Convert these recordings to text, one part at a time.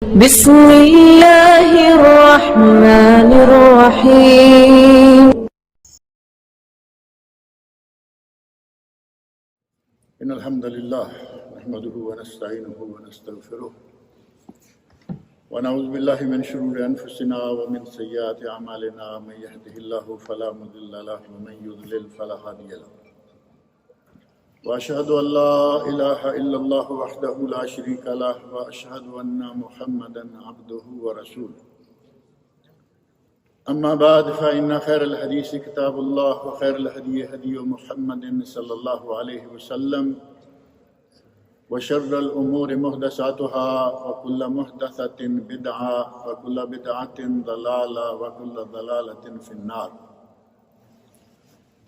بسم اللہ الرحمن الرحیم ان الحمد للہ نحمده ونستعینه ونستغفره ونعوذ باللہ من شرور انفسنا ومن سیئات اعمالنا من يهده الله فلا مضل له ومن يضلل فلا هادي له واشهد ان لا اله الا الله وحده لا شريك له واشهد ان محمدا عبده ورسوله اما بعد فان خير الحديث كتاب الله وخير الهدي هدي محمد صلى الله عليه وسلم وشر الامور محدثاتها وكل محدثة بدعة وكل بدعة ضلالة وكل ضلالة في النار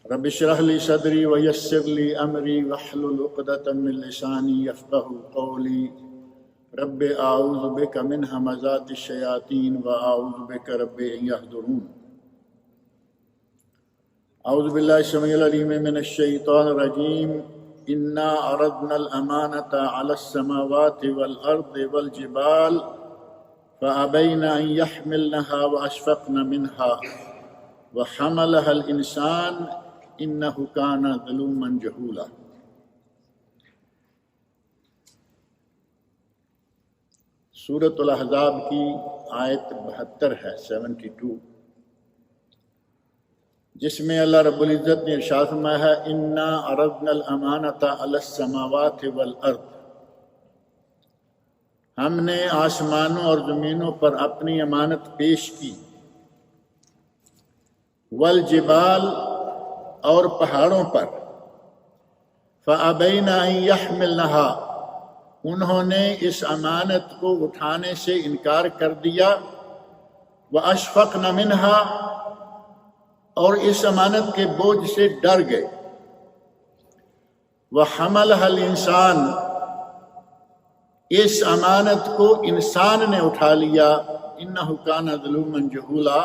رب اشرح لي صدري ويسر لي امري واحلل عقدة من لساني يفقهوا قولي رب اعوذ بك من همزات الشياطين واعوذ بك رب ان يحضرون اعوذ بالله السميع العليم من الشيطان الرجيم انا عرضنا الامانة على السماوات والارض والجبال فابين ان يحملنها واشفقن منها وحملها الانسان انه كان ظلوما جهولا۔ سورۃ الاحزاب کی آیت 72 ہے 72، جس میں اللہ رب العزت نے ارشاد فرمایا ہے انا عرضنا الامانۃ علی السماوات والارض، ہم نے آسمانوں اور زمینوں پر اپنی امانت پیش کی، والجبال اور پہاڑوں پر، فابین ان یحملنها انہوں نے اس امانت کو اٹھانے سے انکار کر دیا، واشفقن منها اور اس امانت کے بوجھ سے ڈر گئے، وحملها الانسان اس امانت کو انسان نے اٹھا لیا، انہ کان ظلوما جہولا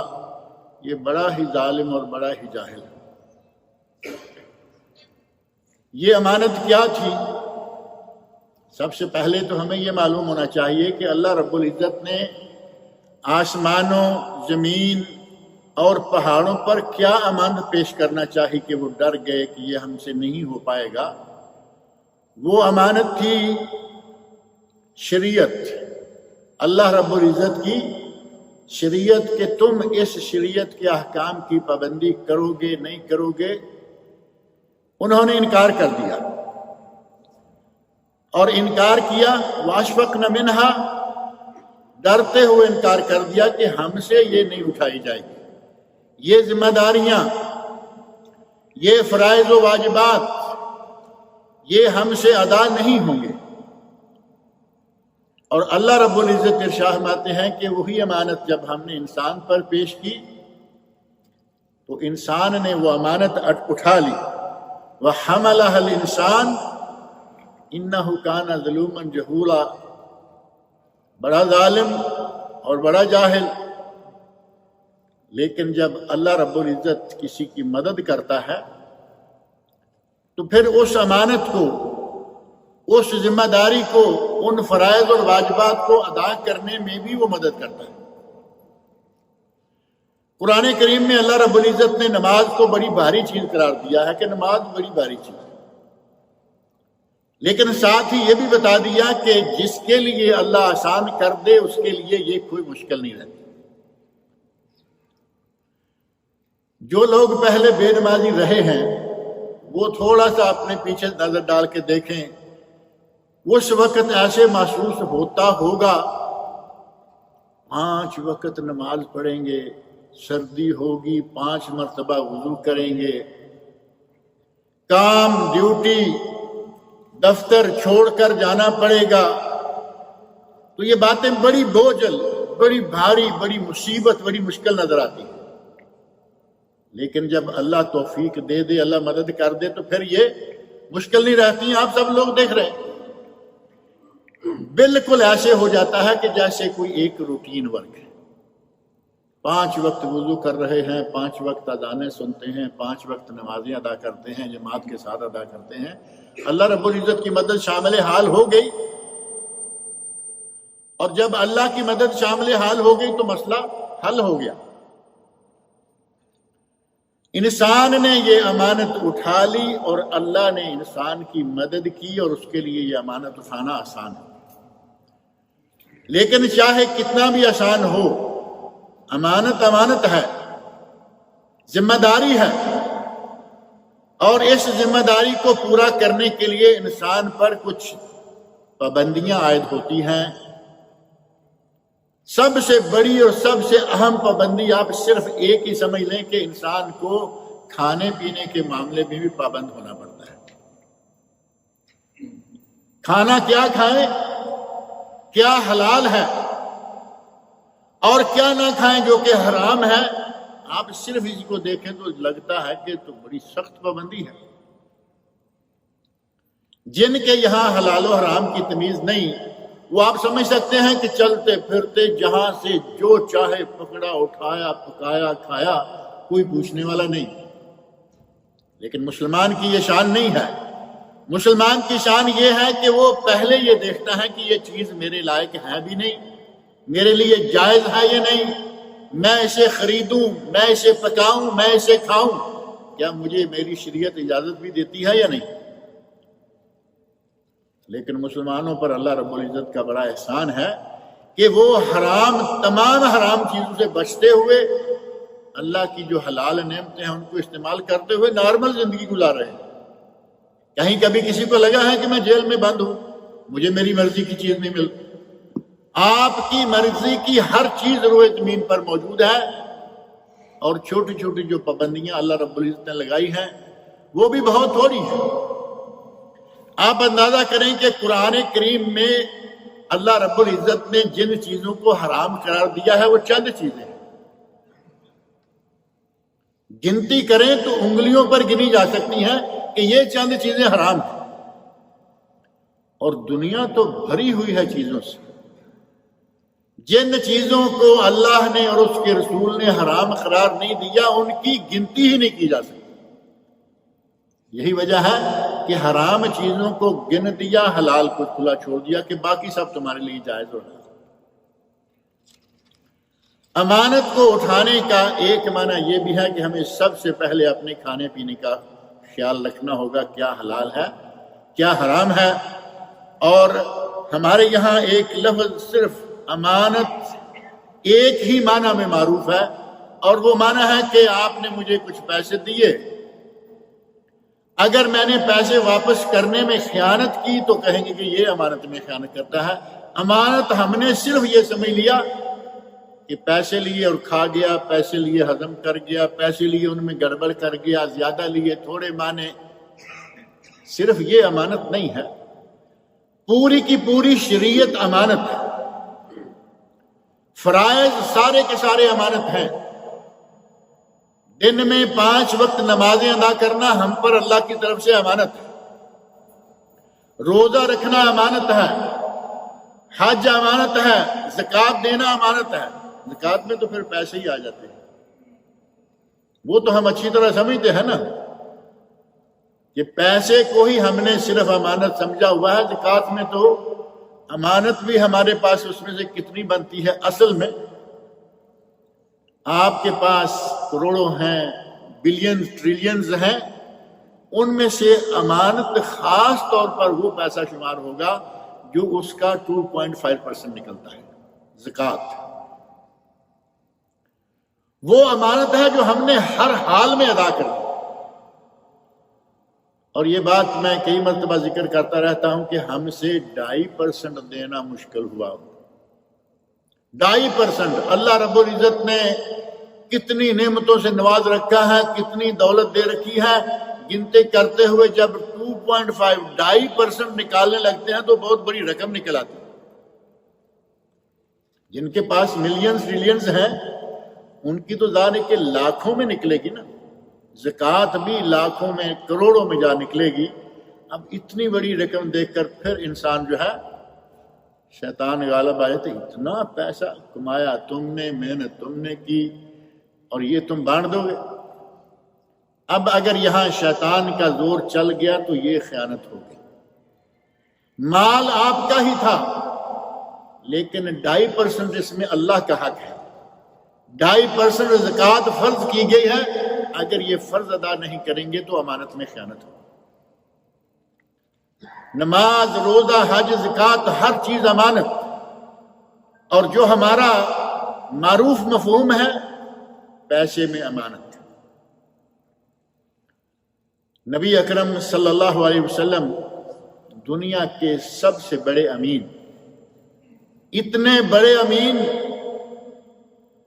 یہ بڑا ہی ظالم اور بڑا ہی جاہل ہے۔ یہ امانت کیا تھی؟ سب سے پہلے تو ہمیں یہ معلوم ہونا چاہیے کہ اللہ رب العزت نے آسمانوں، زمین اور پہاڑوں پر کیا امانت پیش کرنا چاہی کہ وہ ڈر گئے کہ یہ ہم سے نہیں ہو پائے گا۔ وہ امانت تھی شریعت، اللہ رب العزت کی شریعت، کہ تم اس شریعت کے احکام کی پابندی کرو گے نہیں کرو گے۔ انہوں نے انکار کر دیا اور انکار کیا، واشفقن منها ڈرتے ہوئے انکار کر دیا کہ ہم سے یہ نہیں اٹھائی جائے گی، یہ ذمہ داریاں، یہ فرائض و واجبات یہ ہم سے ادا نہیں ہوں گے۔ اور اللہ رب العزت ارشاد فرماتے ہیں کہ وہی امانت جب ہم نے انسان پر پیش کی تو انسان نے وہ امانت اٹھا لی، وحملها الانسان انہ کان ظلوما جہولا بڑا ظالم اور بڑا جاہل۔ لیکن جب اللہ رب العزت کسی کی مدد کرتا ہے تو پھر اس امانت کو، اس ذمہ داری کو، ان فرائض اور واجبات کو ادا کرنے میں بھی وہ مدد کرتا ہے۔ قرآن کریم میں اللہ رب العزت نے نماز کو بڑی بھاری چیز قرار دیا ہے کہ نماز بڑی بھاری چیز ہے، لیکن ساتھ ہی یہ بھی بتا دیا کہ جس کے لیے اللہ آسان کر دے اس کے لیے یہ کوئی مشکل نہیں رہتی۔ جو لوگ پہلے بے نمازی رہے ہیں وہ تھوڑا سا اپنے پیچھے نظر ڈال کے دیکھیں، اس وقت ایسے محسوس ہوتا ہوگا 5 وقت نماز پڑھیں گے، سردی ہوگی 5 مرتبہ وضو کریں گے، کام، ڈیوٹی، دفتر چھوڑ کر جانا پڑے گا، تو یہ باتیں بڑی بوجھل، بڑی بھاری، بڑی مصیبت، بڑی مشکل نظر آتی ہیں۔ لیکن جب اللہ توفیق دے دے، اللہ مدد کر دے تو پھر یہ مشکل نہیں رہتی ہیں۔ آپ سب لوگ دیکھ رہے ہیں بالکل ایسے ہو جاتا ہے کہ جیسے کوئی ایک روٹین ورک ہے، 5 وقت وضو کر رہے ہیں، 5 وقت اذانیں سنتے ہیں، 5 وقت نمازیں ادا کرتے ہیں، جماعت کے ساتھ ادا کرتے ہیں۔ اللہ رب العزت کی مدد شامل حال ہو گئی اور جب اللہ کی مدد شامل حال ہو گئی تو مسئلہ حل ہو گیا۔ انسان نے یہ امانت اٹھا لی اور اللہ نے انسان کی مدد کی، اور اس کے لیے یہ امانت اٹھانا آسان ہے۔ لیکن چاہے کتنا بھی آسان ہو، امانت امانت ہے، ذمہ داری ہے، اور اس ذمہ داری کو پورا کرنے کے لیے انسان پر کچھ پابندیاں عائد ہوتی ہیں۔ سب سے بڑی اور سب سے اہم پابندی آپ صرف ایک ہی سمجھ لیں کہ انسان کو کھانے پینے کے معاملے میں بھی پابند ہونا پڑتا ہے۔ کھانا کیا کھائیں، کیا حلال ہے، اور کیا نہ کھائیں جو کہ حرام ہے۔ آپ صرف اسی کو دیکھیں تو لگتا ہے کہ تو بڑی سخت پابندی ہے۔ جن کے یہاں حلال و حرام کی تمیز نہیں، وہ آپ سمجھ سکتے ہیں کہ چلتے پھرتے جہاں سے جو چاہے پکڑا، اٹھایا، پکایا، کھایا، کوئی پوچھنے والا نہیں۔ لیکن مسلمان کی یہ شان نہیں ہے۔ مسلمان کی شان یہ ہے کہ وہ پہلے یہ دیکھتا ہے کہ یہ چیز میرے لائق ہے بھی نہیں، میرے لیے جائز ہے یا نہیں، میں اسے خریدوں، میں اسے پکاؤں، میں اسے کھاؤں، کیا مجھے میری شریعت اجازت بھی دیتی ہے یا نہیں۔ لیکن مسلمانوں پر اللہ رب العزت کا بڑا احسان ہے کہ وہ تمام حرام چیزوں سے بچتے ہوئے اللہ کی جو حلال نعمتیں ہیں ان کو استعمال کرتے ہوئے نارمل زندگی گزار رہے ہیں۔ کہیں کبھی کسی کو لگا ہے کہ میں جیل میں بند ہوں، مجھے میری مرضی کی چیز نہیں ملتی؟ آپ کی مرضی کی ہر چیز روئے زمین پر موجود ہے، اور چھوٹی چھوٹی جو پابندیاں اللہ رب العزت نے لگائی ہیں وہ بھی بہت تھوڑی ہیں۔ آپ اندازہ کریں کہ قرآن کریم میں اللہ رب العزت نے جن چیزوں کو حرام قرار دیا ہے وہ چند چیزیں ہیں۔ گنتی کریں تو انگلیوں پر گنی جا سکتی ہیں کہ یہ چند چیزیں حرام ہیں، اور دنیا تو بھری ہوئی ہے چیزوں سے۔ جن چیزوں کو اللہ نے اور اس کے رسول نے حرام قرار نہیں دیا ان کی گنتی ہی نہیں کی جا سکتی۔ یہی وجہ ہے کہ حرام چیزوں کو گن دیا، حلال کو کھلا چھوڑ دیا کہ باقی سب تمہارے لیے جائز ہو رہا ہے۔ امانت کو اٹھانے کا ایک معنی یہ بھی ہے کہ ہمیں سب سے پہلے اپنے کھانے پینے کا خیال رکھنا ہوگا، کیا حلال ہے، کیا حرام ہے۔ اور ہمارے یہاں ایک لفظ صرف امانت ایک ہی معنی میں معروف ہے، اور وہ معنی ہے کہ آپ نے مجھے کچھ پیسے دیے، اگر میں نے پیسے واپس کرنے میں خیانت کی تو کہیں گے کہ یہ امانت میں خیانت کرتا ہے۔ امانت ہم نے صرف یہ سمجھ لیا کہ پیسے لیے اور کھا گیا، پیسے لیے ہضم کر گیا، پیسے لیے ان میں گڑبڑ کر گیا، زیادہ لیے تھوڑے مانے، صرف یہ امانت نہیں ہے۔ پوری کی پوری شریعت امانت ہے۔ فرائض سارے کے سارے امانت ہیں۔ دن میں 5 وقت نمازیں ادا کرنا ہم پر اللہ کی طرف سے امانت ہے۔ روزہ رکھنا امانت ہے، حج امانت ہے، زکوٰۃ دینا امانت ہے۔ زکوٰۃ میں تو پھر پیسے ہی آ جاتے ہیں، وہ تو ہم اچھی طرح سمجھتے ہیں نا کہ پیسے کو ہی ہم نے صرف امانت سمجھا ہوا ہے۔ زکوٰۃ میں تو امانت بھی ہمارے پاس اس میں سے کتنی بنتی ہے، اصل میں آپ کے پاس کروڑوں ہیں، بلین ٹریلینز ہیں، ان میں سے امانت خاص طور پر وہ پیسہ شمار ہوگا جو اس کا 2.5% نکلتا ہے، زکوٰۃ۔ وہ امانت ہے جو ہم نے ہر حال میں ادا کر دی۔ اور یہ بات میں کئی مرتبہ ذکر کرتا رہتا ہوں کہ ہم سے 2.5% دینا مشکل ہوا۔ 2.5%۔ اللہ رب العزت نے کتنی نعمتوں سے نواز رکھا ہے، کتنی دولت دے رکھی ہے، گنتے کرتے ہوئے جب 2.5% نکالنے لگتے ہیں تو بہت بڑی رقم نکل آتی ہے۔ جن کے پاس ملینز ٹریلینز ہیں ان کی تو ظاہر ہے کہ لاکھوں میں نکلے گی نا، زکوٰۃ بھی لاکھوں میں، کروڑوں میں جا نکلے گی۔ اب اتنی بڑی رقم دیکھ کر پھر انسان جو ہے شیطان غالب آئے تو اتنا پیسہ کمایا تم نے، محنت تم نے کی، اور یہ تم بانٹ دو گے۔ اب اگر یہاں شیطان کا زور چل گیا تو یہ خیانت ہو گئی۔ مال آپ کا ہی تھا، لیکن 2.5% اس میں اللہ کا حق ہے. 2.5% زکوٰۃ فرض کی گئی ہے. اگر یہ فرض ادا نہیں کریں گے تو امانت میں خیانت ہو. نماز، روزہ، حج، زکوٰۃ، ہر چیز امانت. اور جو ہمارا معروف مفہوم ہے پیسے میں امانت. نبی اکرم صلی اللہ علیہ وسلم دنیا کے سب سے بڑے امین، اتنے بڑے امین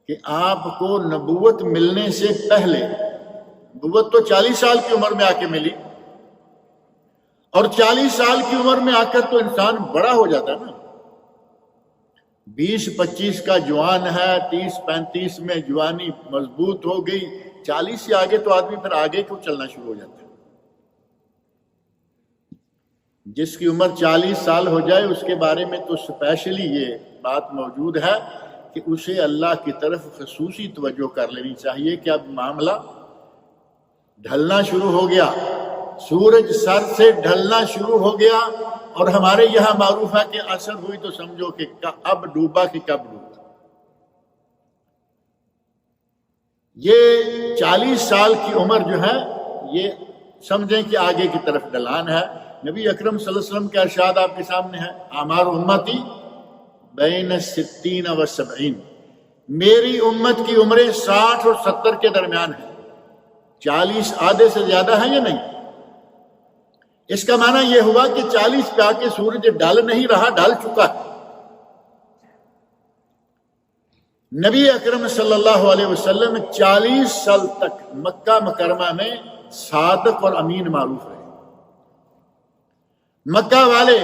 کہ آپ کو نبوت ملنے سے پہلے، نبوت تو 40 سال کی عمر میں آ کے ملی، اور 40 سال کی عمر میں آ کر تو انسان بڑا ہو جاتا ہے نا. 20-25 کا جوان ہے، 30-35 میں جوانی مضبوط ہو گئی، 40 سے آگے تو آدمی پھر آگے کیوں چلنا شروع ہو جاتا ہے. جس کی عمر 40 سال ہو جائے اس کے بارے میں تو اسپیشلی یہ بات موجود ہے کہ اسے اللہ کی طرف خصوصی توجہ کر لینی چاہیے کہ اب معاملہ ڈھلنا شروع ہو گیا، سورج سر سے ڈھلنا شروع ہو گیا. اور ہمارے یہاں معروف ہے کہ عصر ہوئی تو سمجھو کہ اب ڈوبا کہ کب ڈوبا. یہ 40 سال کی عمر جو ہے یہ سمجھیں کہ آگے کی طرف ڈھلان ہے. نبی اکرم صلی اللہ علیہ وسلم کا ارشاد آپ کے سامنے ہے، اعمار امتی بین 60 و 70. میری امت کی عمریں 60 اور 70 کے درمیان ہیں. 40 آدھے سے زیادہ ہے یا نہیں؟ اس کا معنی یہ ہوا کہ 40 پہ آ کے سورج ڈھل نہیں رہا، ڈھل چکا ہے. نبی اکرم صلی اللہ علیہ وسلم 40 سال تک مکہ مکرمہ میں صادق اور امین معروف رہے. مکہ والے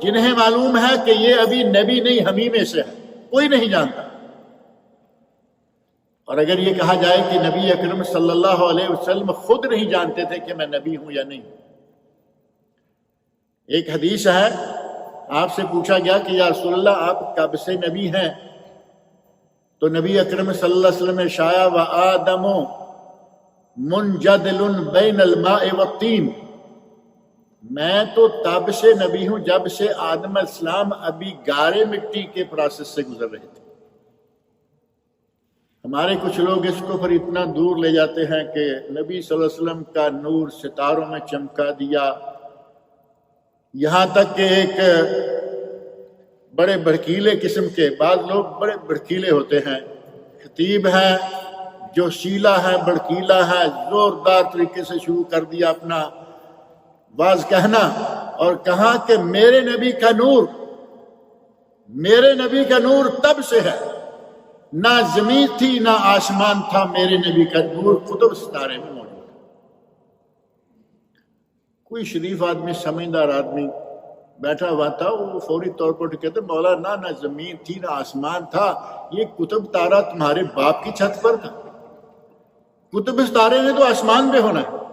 جنہیں معلوم ہے کہ یہ ابھی نبی نہیں ہمیں میں سے ہے، کوئی نہیں جانتا. اور اگر یہ کہا جائے کہ نبی اکرم صلی اللہ علیہ وسلم خود نہیں جانتے تھے کہ میں نبی ہوں یا نہیں. ایک حدیث ہے، آپ سے پوچھا گیا کہ یا رسول اللہ آپ کب سے نبی ہیں؟ تو نبی اکرم صلی اللہ علیہ وسلم نے شایا وآدم منجدل بین الماء والطین. میں تو تب سے نبی ہوں جب سے آدم علیہ السلام ابھی گارے مٹی کے پروسیس سے گزر رہے تھے. ہمارے کچھ لوگ اس کو پھر اتنا دور لے جاتے ہیں کہ نبی صلی اللہ علیہ وسلم کا نور ستاروں میں چمکا دیا، یہاں تک کہ ایک بڑے بھڑکیلے قسم کے، بعض لوگ بڑے بھڑکیلے ہوتے ہیں، خطیب ہیں جو شیلا ہے، بھڑکیلا ہے، زوردار طریقے سے شروع کر دیا اپنا واز کہنا، اور کہا کہ میرے نبی کا نور تب سے ہے، نہ زمین تھی نہ آسمان تھا، میرے نبی کا نور قطب ستارے میں موجود ہے. کوئی شریف آدمی، سمجھدار آدمی بیٹھا ہوا تھا، وہ فوری طور پر کہتے مولانا نہ زمین تھی نہ آسمان تھا، یہ قطب تارہ تمہارے باپ کی چھت پر تھا. قطب ستارے نے تو آسمان پہ ہونا ہے.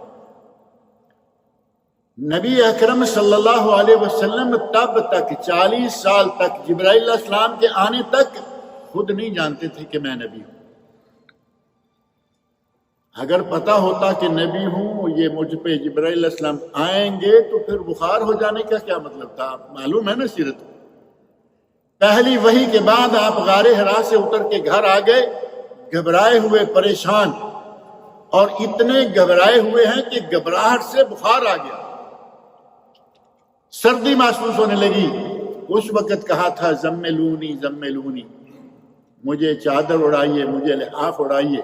نبی اکرم صلی اللہ علیہ وسلم تب تک 40 سال تک جبرائیل علیہ السلام کے آنے تک خود نہیں جانتے تھے کہ میں نبی ہوں. اگر پتا ہوتا کہ نبی ہوں، یہ مجھ پہ جبرائیل علیہ السلام آئیں گے تو پھر بخار ہو جانے کا کیا مطلب تھا؟ معلوم ہے نا سیرت. پہلی وحی کے بعد آپ غار حرا سے اتر کے گھر آ گئے، گھبرائے ہوئے، پریشان، اور اتنے گھبرائے ہوئے ہیں کہ گھبراہٹ سے بخار آ گیا، سردی محسوس ہونے لگی. اس وقت کہا تھا زملونی زملونی، مجھے چادر اڑائیے، مجھے لحاف اڑائیے.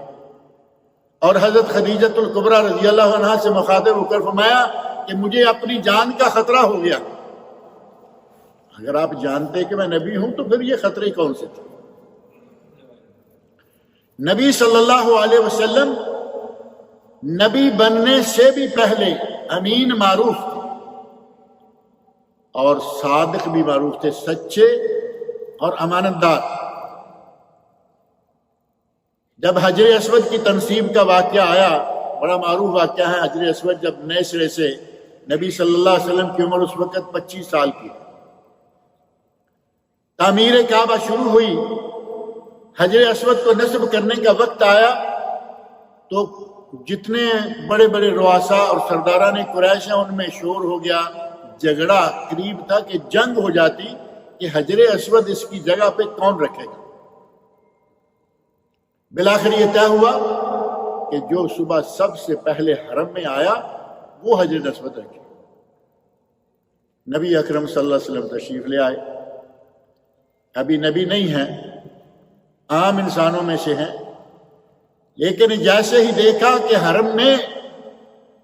اور حضرت خدیجۃ الکبریٰ رضی اللہ عنہا سے مخاطب ہو کر فرمایا کہ مجھے اپنی جان کا خطرہ ہو گیا. اگر آپ جانتے کہ میں نبی ہوں تو پھر یہ خطرے کون سے تھے؟ نبی صلی اللہ علیہ وسلم نبی بننے سے بھی پہلے امین معروف تھے اور صادق بھی معروف تھے، سچے اور امانت دار. جب حجر اسود کی تنصیب کا واقعہ آیا، بڑا معروف واقعہ ہے، حجر اسود جب نئے سرے سے، نبی صلی اللہ علیہ وسلم کی عمر اس وقت 25 سال کی، تعمیر کعبہ شروع ہوئی، حجر اسود کو نصب کرنے کا وقت آیا تو جتنے بڑے بڑے رؤساء اور سرداران قریش ہیں ان میں شور ہو گیا، جھگڑا قریب تھا کہ جنگ ہو جاتی کہ حجر اسود اس کی جگہ پہ کون رکھے گا؟ بالآخر یہ طے ہوا کہ جو صبح سب سے پہلے حرم میں آیا وہ حجر اسود رکھے۔ نبی اکرم صلی اللہ علیہ وسلم تشریف لے آئے، ابھی نبی نہیں ہیں، عام انسانوں میں سے ہیں، لیکن جیسے ہی دیکھا کہ حرم میں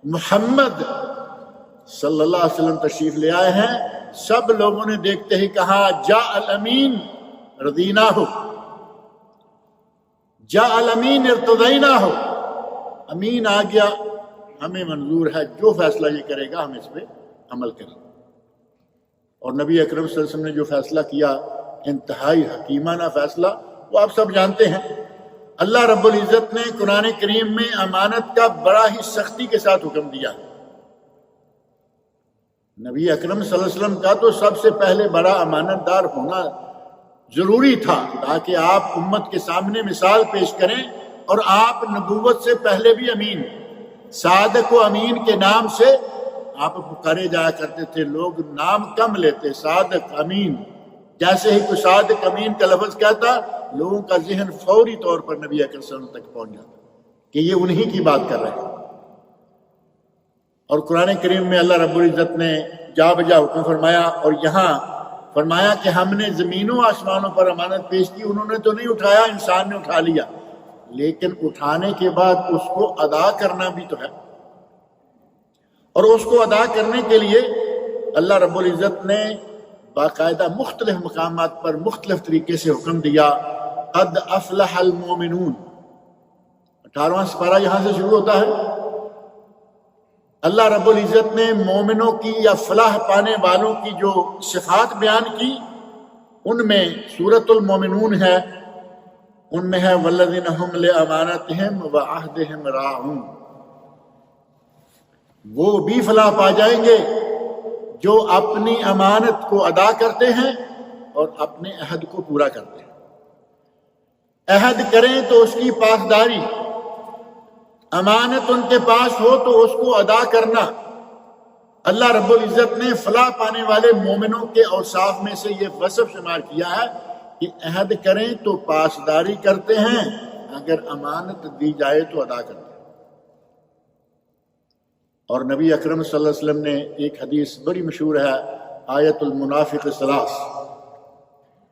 محمد صلی اللہ علیہ وسلم تشریف لے آئے ہیں، سب لوگوں نے دیکھتے ہی کہا جاء الامین رضینہ ہو، جاء الامین ارتضینہ ہو، امین آ گیا، ہمیں منظور ہے، جو فیصلہ یہ کرے گا ہم اس پہ عمل کریں گے۔ اور نبی اکرم صلی اللہ علیہ وسلم نے جو فیصلہ کیا، انتہائی حکیمانہ فیصلہ، وہ آپ سب جانتے ہیں۔ اللہ رب العزت نے قرآن کریم میں امانت کا بڑا ہی سختی کے ساتھ حکم دیا۔ نبی اکرم صلی اللہ علیہ وسلم کا تو سب سے پہلے بڑا امانت دار ہونا ضروری تھا، تاکہ آپ امت کے سامنے مثال پیش کریں، اور آپ نبوت سے پہلے بھی امین، صادق و امین کے نام سے آپ پکارے جایا کرتے تھے، لوگ نام کم لیتے، صادق امین، جیسے ہی کوئی صادق امین کا لفظ کہتا لوگوں کا ذہن فوری طور پر نبی اکرم صلی اللہ علیہ وسلم تک پہنچ جاتا کہ یہ انہی کی بات کر رہے ہیں۔ اور قرآن کریم میں اللہ رب العزت نے جا بجا حکم فرمایا، اور یہاں فرمایا کہ ہم نے زمینوں آسمانوں پر امانت پیش کی، انہوں نے تو نہیں اٹھایا، انسان نے اٹھا لیا، لیکن اٹھانے کے بعد اس کو ادا کرنا بھی تو ہے، اور اس کو ادا کرنے کے لیے اللہ رب العزت نے باقاعدہ مختلف مقامات پر مختلف طریقے سے حکم دیا۔ قد افلح المومنون، 18واں سپارہ یہاں سے شروع ہوتا ہے۔ اللہ رب العزت نے مومنوں کی یا فلاح پانے والوں کی جو صفات بیان کی، ان میں سورۃ المومنون ہے، ان میں ہے والذین هم لامانتہم وعہدہم راعون، وہ بھی فلاح پا جائیں گے جو اپنی امانت کو ادا کرتے ہیں اور اپنے عہد کو پورا کرتے ہیں۔ عہد کریں تو اس کی پاسداری، امانت ان کے پاس ہو تو اس کو ادا کرنا۔ اللہ رب العزت نے فلاح پانے والے مومنوں کے اوصاف میں سے یہ وصف شمار کیا ہے کہ عہد کریں تو پاسداری کرتے ہیں، اگر امانت دی جائے تو ادا کرتے ہیں۔ اور نبی اکرم صلی اللہ علیہ وسلم نے ایک حدیث بڑی مشہور ہے، آیت المنافق ثلاث،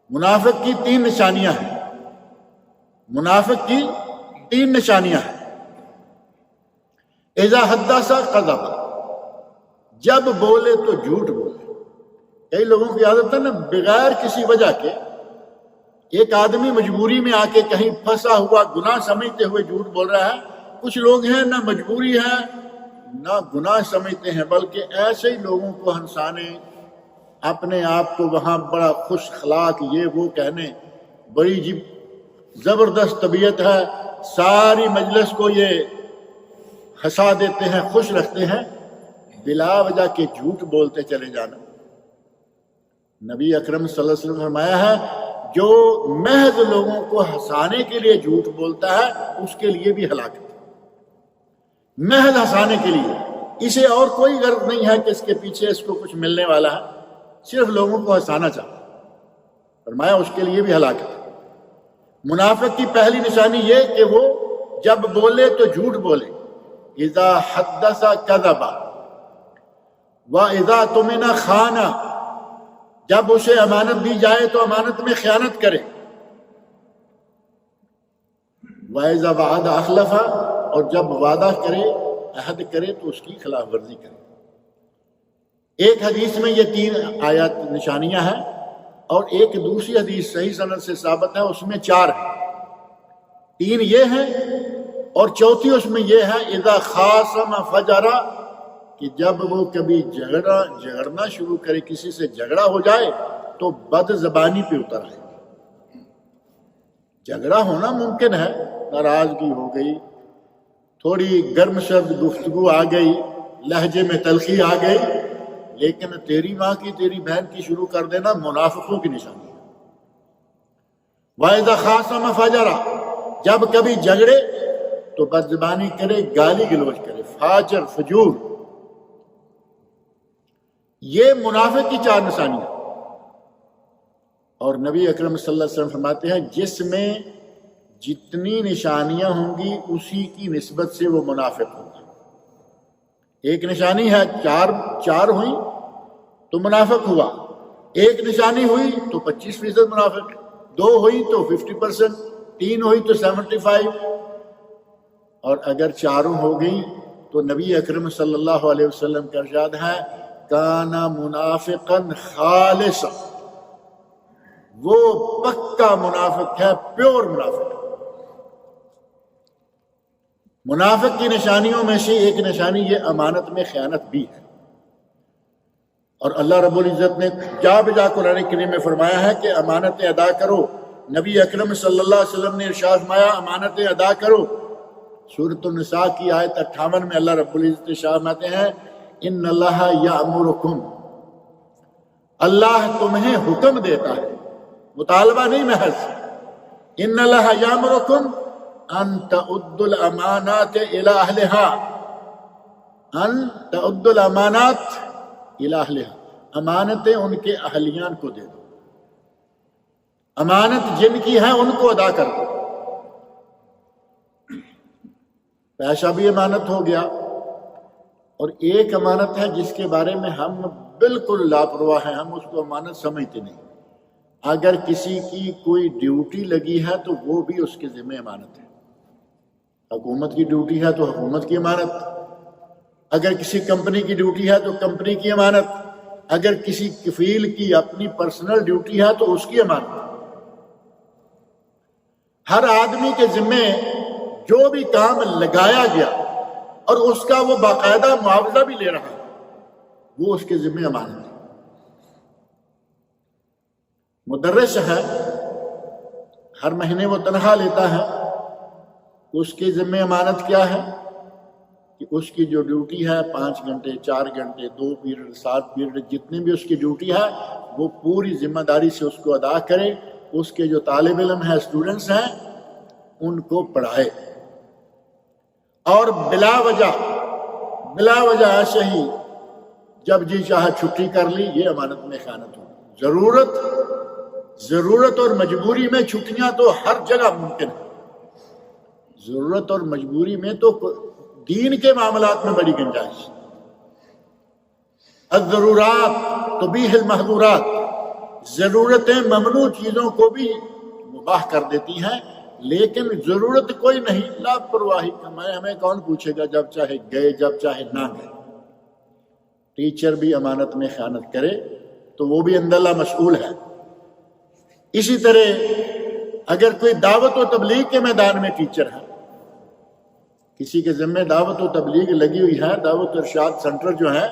منافق کی 3 نشانیاں ہیں، منافق کی 3 نشانیاں ہیں۔ اذا حدث کذب، جب بولے تو جھوٹ بولے۔ کئی لوگوں کی عادت ہے نا، بغیر کسی وجہ کے ایک آدمی مجبوری میں آ کے کہیں پھنسا ہوا گناہ سمجھتے ہوئے جھوٹ بول رہا ہے۔ کچھ لوگ ہیں نہ مجبوری ہے نہ گناہ سمجھتے ہیں، بلکہ ایسے ہی لوگوں کو ہنسانے، اپنے آپ کو وہاں بڑا خوش اخلاق یہ وہ کہنے، بڑی زبردست طبیعت ہے، ساری مجلس کو یہ ہنسا دیتے ہیں، خوش رکھتے ہیں، بلا وجہ کے جھوٹ بولتے چلے جانا۔ نبی اکرم صلی اللہ علیہ وسلم نے فرمایا ہے جو محض لوگوں کو ہنسانے کے لیے جھوٹ بولتا ہے اس کے لیے بھی ہلاکت، محض ہنسانے کے لیے، اسے اور کوئی غرض نہیں ہے کہ اس کے پیچھے اس کو کچھ ملنے والا ہے، صرف لوگوں کو ہنسانا چاہتا ہے، فرمایا اس کے لیے بھی ہلاکت ہے۔ منافق کی پہلی نشانی یہ کہ وہ جب بولے تو جھوٹ بولے، اذا حدث کذب واذا اؤتمن خان، جب اسے امانت دی جائے تو امانت میں خیانت کرے، واذا وعد اخلف، اور جب وعدہ کرے عہد کرے تو اس کی خلاف ورزی کرے۔ ایک حدیث میں یہ 3 آیات نشانیاں ہیں، اور ایک دوسری حدیث صحیح سند سے ثابت ہے، اس میں 4 ہیں۔ 3 یہ ہیں اور چوتھی اس میں یہ ہے اذا خاصم فجر، کہ جب وہ کبھی جھگڑنا شروع کرے، کسی سے جھگڑا ہو جائے تو بد زبانی پہ اتر آئے۔ جھگڑا ہونا ممکن ہے، ناراضگی ہو گئی، تھوڑی گرم شرد گفتگو آ گئی، لہجے میں تلخی آ گئی، لیکن تیری ماں کی تیری بہن کی شروع کر دینا منافقوں کی نشانی ہے۔ وَإِذَا خَاصَمَ فَجَرَ، جب کبھی جھگڑے تو بدزبانی کرے، گالی گلوچ کرے، فاجر فجور۔ یہ منافق کی 4 نشانیاں۔ اور نبی اکرم صلی اللہ علیہ وسلم فرماتے ہیں جس میں جتنی نشانیاں ہوں گی اسی کی نسبت سے وہ منافق ہوگا. ایک نشانی ہے چار ہوئی تو منافق ہوا، ایک نشانی ہوئی تو 25% منافق، 2 ہوئی تو 50%، 3 ہوئی تو 75%، اور اگر 4 ہو گئی تو نبی اکرم صلی اللہ علیہ وسلم کا ارشاد ہے کانا منافقا خالصا، وہ پکا منافق ہے، پیور منافق. منافق کی نشانیوں میں سے ایک نشانی یہ امانت میں خیانت بھی ہے. اور اللہ رب العزت نے جا بجا قرآن کریم میں فرمایا ہے کہ امانتیں ادا کرو. نبی اکرم صلی اللہ علیہ وسلم نے ارشاد فرمایا امانتیں ادا کرو. سورۃ النساء کی آیت 58 میں اللہ رب العزت ارشاد فرماتے ہیں ان اللہ یأمرکم، اللہ تمہیں حکم دیتا ہے، مطالبہ نہیں محض. ان اللہ یأمرکم ان تعدوا الامانات الی اہلها، ان تعدوا الامانات الی اہلها، امانتیں ان کے اہلیان کو دے دو، امانت جن کی ہے ان کو ادا کر دو. پیسہ بھی امانت ہو گیا، اور ایک امانت ہے جس کے بارے میں ہم بالکل لاپرواہ ہیں، ہم اس کو امانت سمجھتے نہیں. اگر کسی کی کوئی ڈیوٹی لگی ہے تو وہ بھی اس کے ذمہ امانت ہے. حکومت کی ڈیوٹی ہے تو حکومت کی امانت، اگر کسی کمپنی کی ڈیوٹی ہے تو کمپنی کی امانت، اگر کسی کفیل کی اپنی پرسنل ڈیوٹی ہے تو اس کی امانت. ہر آدمی کے ذمے جو بھی کام لگایا گیا اور اس کا وہ باقاعدہ معاوضہ بھی لے رہا ہے وہ اس کے ذمے امانت ہے. مدرس ہے، ہر مہینے وہ تنخواہ لیتا ہے، اس کے ذمہ امانت کیا ہے کہ اس کی جو ڈیوٹی ہے 5 گھنٹے 4 گھنٹے 2 پیریڈ 7 پیریڈ جتنے بھی اس کی ڈیوٹی ہے وہ پوری ذمہ داری سے اس کو ادا کرے. اس کے جو طالب علم ہیں، اسٹوڈنٹس ہیں، ان کو پڑھائے. اور بلا وجہ ایسے ہی جب جی چاہے چھٹی کر لی، یہ امانت میں خیانت ہو. ضرورت اور مجبوری میں چھٹیاں تو ہر جگہ ممکن ہے. ضرورت اور مجبوری میں تو دین کے معاملات میں بڑی گنجائش. الضرورات تبیح المحظورات، ضرورتیں ممنوع چیزوں کو بھی مباح کر دیتی ہیں، لیکن ضرورت کوئی نہیں. لاپرواہی ہمیں کون پوچھے گا، جب چاہے گئے جب چاہے نہ گئے. ٹیچر بھی امانت میں خیانت کرے تو وہ بھی انداللہ مسئول ہے. اسی طرح اگر کوئی دعوت و تبلیغ کے میدان میں ٹیچر ہے، کسی کے ذمہ دعوت و تبلیغ لگی ہوئی ہے، دعوت ارشاد سینٹر جو ہے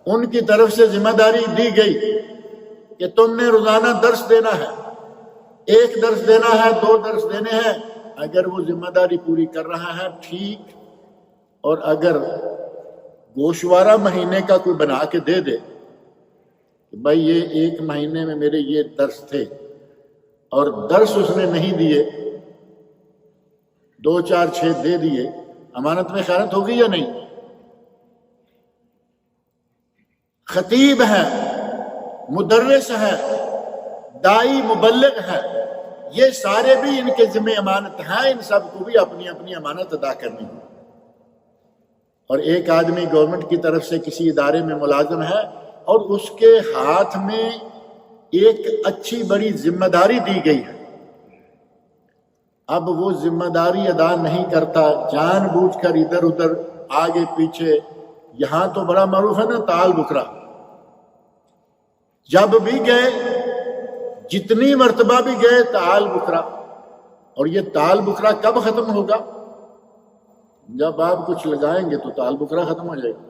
ان کی طرف سے ذمہ داری دی گئی کہ تم نے روزانہ درس دینا ہے، 1 درس دینا ہے، 2 درس دینے ہیں. اگر وہ ذمہ داری پوری کر رہا ہے ٹھیک، اور اگر گوشوارہ مہینے کا کوئی بنا کے دے دے کہ بھائی یہ 1 مہینے میں میرے یہ درس تھے اور درس اس نے نہیں دیے، 2 4 6 دے دیے، امانت میں خیانت ہوگی یا نہیں؟ خطیب ہے، مدرس ہے، دائی مبلغ ہے، یہ سارے بھی ان کے ذمہ امانت ہیں. ان سب کو بھی اپنی اپنی امانت ادا کرنی ہے. اور ایک آدمی گورنمنٹ کی طرف سے کسی ادارے میں ملازم ہے اور اس کے ہاتھ میں ایک اچھی بڑی ذمہ داری دی گئی ہے، اب وہ ذمہ داری ادا نہیں کرتا، جان بوجھ کر ادھر ادھر آگے پیچھے. یہاں تو بڑا معروف ہے نا تال بکرا. جب بھی گئے، جتنی مرتبہ بھی گئے، تال بکرا. اور یہ تال بکرا کب ختم ہوگا؟ جب آپ کچھ لگائیں گے تو تال بکرا ختم ہو جائے گا.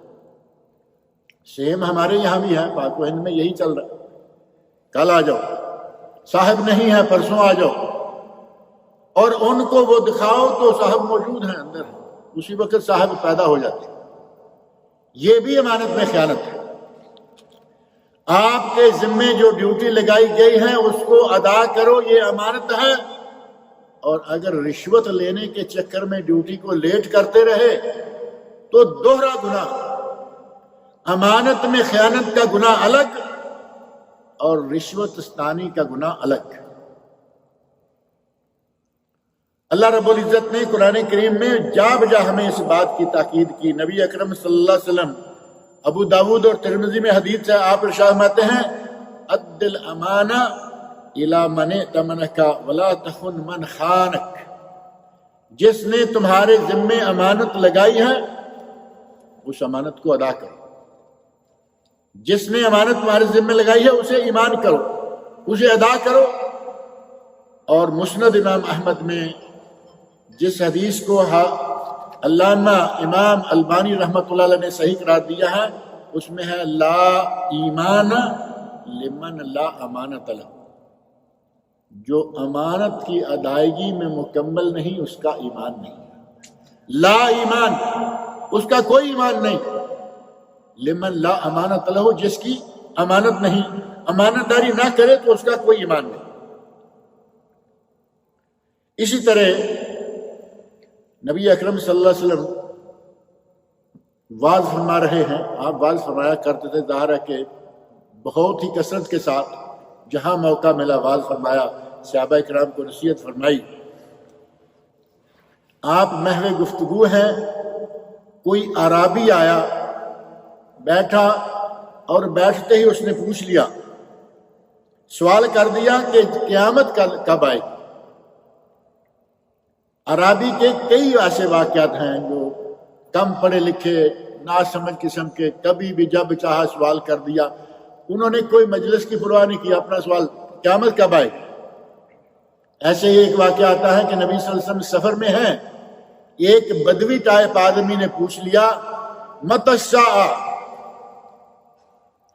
سیم ہمارے یہاں بھی ہے، پاک و ہند میں یہی چل رہا ہے. کل آ جاؤ، صاحب نہیں ہے پرسوں آ جاؤ، اور ان کو وہ دکھاؤ تو صاحب موجود ہیں اندر، اسی وقت صاحب پیدا ہو جاتے ہیں. یہ بھی امانت میں خیانت ہے. آپ کے ذمے جو ڈیوٹی لگائی گئی ہے اس کو ادا کرو، یہ امانت ہے. اور اگر رشوت لینے کے چکر میں ڈیوٹی کو لیٹ کرتے رہے تو دوہرا گناہ. امانت میں خیانت کا گناہ الگ اور رشوت ستانی کا گناہ الگ۔ اللہ رب العزت نے قرآن کریم میں جا بجا ہمیں اس بات کی تاکید کی۔ نبی اکرم صلی اللہ علیہ وسلم ابو داود اور ترمذی میں حدیث ہے، آپ ارشاد فرماتے ہیں اد الامانہ الی من ائتمنک ولا تخن من خانک، جس نے تمہارے ذمے امانت لگائی ہے اس امانت کو ادا کرو، جس نے امانت تمہارے ذمے لگائی ہے اسے ایمان کرو، اسے ادا کرو۔ اور مسند امام احمد میں جس حدیث کو علامہ امام البانی رحمۃ اللہ علیہ نے صحیح قرار دیا ہے، اس میں ہے لا ایمان لمن لا امانت له، جو امانت کی ادائیگی میں مکمل نہیں اس کا ایمان نہیں، لا ایمان اس کا کوئی ایمان نہیں، لمن لا امانت له جس کی امانت نہیں، امانت داری نہ کرے تو اس کا کوئی ایمان نہیں۔ اسی طرح نبی اکرم صلی اللہ علیہ وسلم واعظ فرما رہے ہیں، آپ واعظ فرمایا کرتے تھے، ظاہر ہے کہ بہت ہی کثرت کے ساتھ جہاں موقع ملا واعظ فرمایا، صحابہ کرام کو نصیحت فرمائی۔ آپ محو گفتگو ہیں، کوئی اعرابی آیا بیٹھا اور بیٹھتے ہی اس نے پوچھ لیا، سوال کر دیا کہ قیامت کب آئے گی۔ عربی کے کئی ایسے واقعات ہیں جو کم پڑھے لکھے ناسمجھ قسم کے کبھی بھی جب چاہا سوال کر دیا، انہوں نے کوئی مجلس کی پرواہ نہیں کی، اپنا سوال قیامت کب آئے گی۔ ایسے ہی ایک واقعہ آتا ہے کہ نبی صلی اللہ علیہ وسلم سفر میں ہیں، ایک بدوی ٹائپ آدمی نے پوچھ لیا متی الساعہ،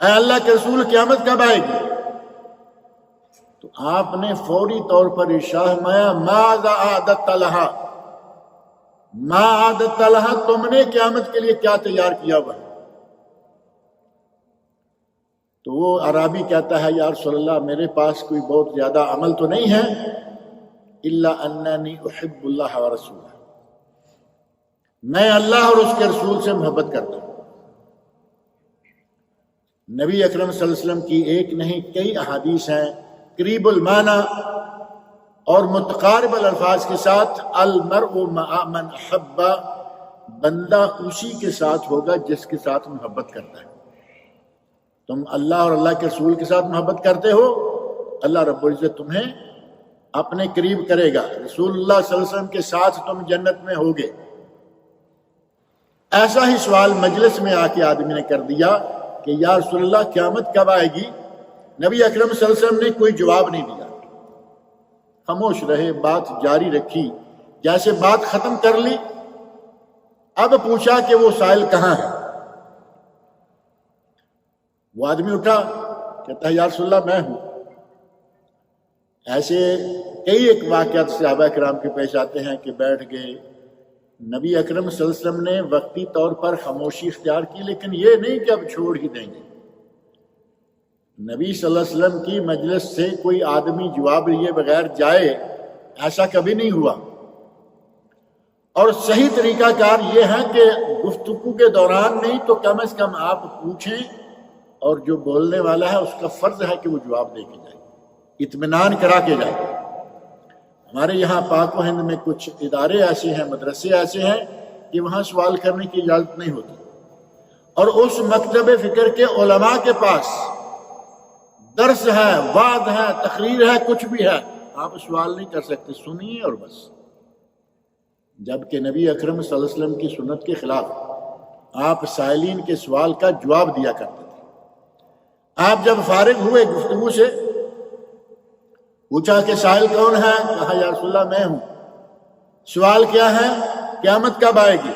اے اللہ کے رسول قیامت کب آئے گی؟ تو آپ نے فوری طور پر ارشاد فرمایا ماذا اعددت لها، ما اعددت لها، تم نے قیامت کے لیے کیا تیار کیا ہوا ہے؟ تو وہ اعرابی کہتا ہے یا رسول اللہ میرے پاس کوئی بہت زیادہ عمل تو نہیں ہے، الا اننی احب اللہ ورسولہ، میں اللہ اور اس کے رسول سے محبت کرتا ہوں۔ نبی اکرم صلی اللہ علیہ وسلم کی ایک نہیں کئی احادیث ہیں قریب المعنی اور متقارب الالفاظ کے ساتھ، المرء مع من احب، بندہ اسی کے ساتھ ہوگا جس کے ساتھ محبت کرتا ہے۔ تم اللہ اور اللہ کے رسول کے ساتھ محبت کرتے ہو، اللہ رب العزت تمہیں اپنے قریب کرے گا، رسول اللہ صلی اللہ علیہ وسلم کے ساتھ تم جنت میں ہوگے۔ ایسا ہی سوال مجلس میں آ کے آدمی نے کر دیا کہ یا رسول اللہ قیامت کب آئے گی؟ نبی اکرم صلی اللہ علیہ وسلم نے کوئی جواب نہیں دیا، خاموش رہے، بات جاری رکھی، جیسے بات ختم کر لی اب پوچھا کہ وہ سائل کہاں ہے؟ وہ آدمی اٹھا کہتا ہے یا رسول اللہ میں ہوں۔ ایسے کئی ایک واقعات صحابہ کرام کے پیش آتے ہیں کہ بیٹھ گئے، نبی اکرم صلی اللہ علیہ وسلم نے وقتی طور پر خاموشی اختیار کی، لیکن یہ نہیں کہ اب چھوڑ ہی دیں گے۔ نبی صلی اللہ علیہ وسلم کی مجلس سے کوئی آدمی جواب لیے بغیر جائے، ایسا کبھی نہیں ہوا۔ اور صحیح طریقہ کار یہ ہے کہ گفتگو کے دوران نہیں تو کم از کم آپ پوچھیں، اور جو بولنے والا ہے اس کا فرض ہے کہ وہ جواب دے کے جائے، اطمینان کرا کے جائے۔ ہمارے یہاں پاک و ہند میں کچھ ادارے ایسے ہیں، مدرسے ایسے ہیں کہ وہاں سوال کرنے کی اجازت نہیں ہوتی، اور اس مکتب فکر کے علماء کے پاس درس ہے، وعظ ہے، تقریر ہے، کچھ بھی ہے، آپ سوال نہیں کر سکتے، سنیے اور بس۔ جبکہ نبی اکرم صلی اللہ علیہ وسلم کی سنت کے خلاف آپ سائلین کے سوال کا جواب دیا کرتے تھے۔ آپ جب فارغ ہوئے گفتگو سے، پوچھا کہ سائل کون ہے؟ کہا یا رسول اللہ میں ہوں۔ سوال کیا ہے؟ قیامت کب آئے گی؟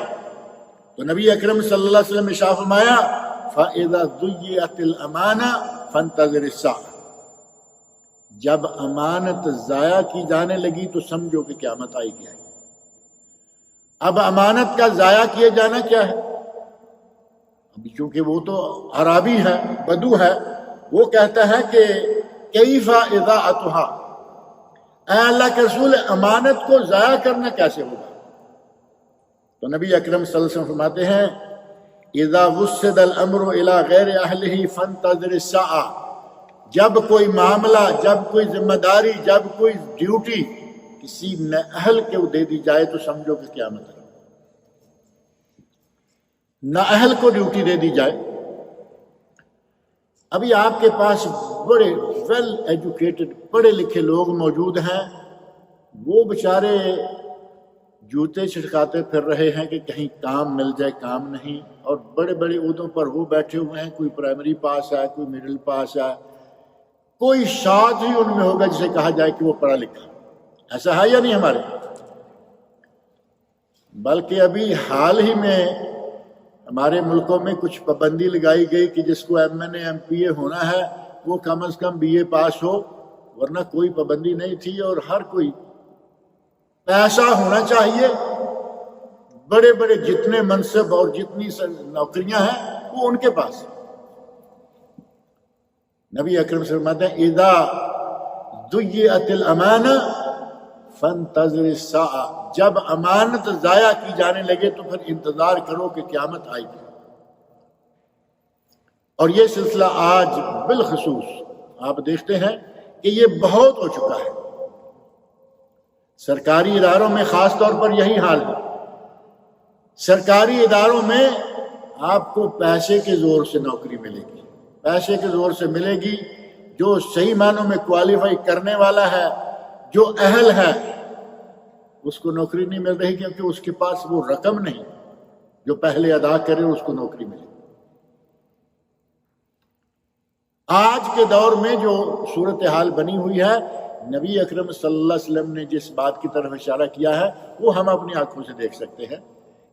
تو نبی اکرم صلی اللہ علیہ وسلم نے ارشاد فرمایا فَإِذَا ضُيِّعَتِ الْأَمَانَةُ فَانْتَظِرِ السَّاعَةَ، جب امانت ضائع کی جانے لگی تو سمجھو کہ قیامت آئی گی۔ اب امانت کا ضائع کیے جانا کیا ہے؟ چونکہ وہ تو عربی ہے، بدو ہے، وہ کہتا ہے کہ کیف اضاعتها، اے اللہ کے رسول امانت کو ضائع کرنا کیسے ہوگا؟ تو نبی اکرم صلی اللہ علیہ وسلم فرماتے ہیں اذا وسد الامر الى غیر اہلہ فانتظر الساعہ، جب کوئی معاملہ، جب کوئی ذمہ داری، جب کوئی ڈیوٹی کسی نااہل کو دے دی جائے تو سمجھو کہ قیامت ہے۔ نااہل کو ڈیوٹی دے دی جائے۔ ابھی آپ کے پاس بڑے ویل ایجوکیٹڈ پڑھے لکھے لوگ موجود ہیں، وہ بیچارے جوتے چھڑکاتے پھر رہے ہیں کہ کہیں کام مل جائے، کام نہیں، اور بڑے بڑے عہدوں پر وہ بیٹھے ہوئے ہیں، کوئی پرائمری پاس ہے، کوئی مڈل پاس ہے، کوئی شاد ہی ان میں ہوگا جسے کہا جائے کہ وہ پڑھا لکھا۔ ایسا ہے یا نہیں ہمارے؟ بلکہ ابھی حال ہی میں ہمارے ملکوں میں کچھ پابندی لگائی گئی کہ جس کو M N A M P A ہونا ہے وہ کم از کم بی اے پاس ہو، ورنہ کوئی پابندی نہیں تھی، اور ہر کوئی پیسہ ہونا چاہیے۔ بڑے بڑے جتنے منصب اور جتنی نوکریاں ہیں وہ ان کے پاس۔ نبی اکرم صلی اللہ علیہ وسلم فرماتے ہیں اذا ضیعت الامانہ فانتظر الساعہ، جب امانت ضائع کی جانے لگے تو پھر انتظار کرو کہ قیامت آئے گی۔ اور یہ سلسلہ آج بالخصوص آپ دیکھتے ہیں کہ یہ بہت ہو چکا ہے۔ سرکاری اداروں میں خاص طور پر یہی حال ہے۔ سرکاری اداروں میں آپ کو پیسے کے زور سے نوکری ملے گی، پیسے کے زور سے ملے گی۔ جو صحیح معنوں میں کوالیفائی کرنے والا ہے، جو اہل ہے، اس کو نوکری نہیں مل رہی کیونکہ اس کے پاس وہ رقم نہیں جو پہلے ادا کرے اس کو نوکری ملے۔ آج کے دور میں جو صورتحال بنی ہوئی ہے، نبی اکرم صلی اللہ علیہ وسلم نے جس بات کی طرف اشارہ کیا ہے وہ ہم اپنی آنکھوں سے دیکھ سکتے ہیں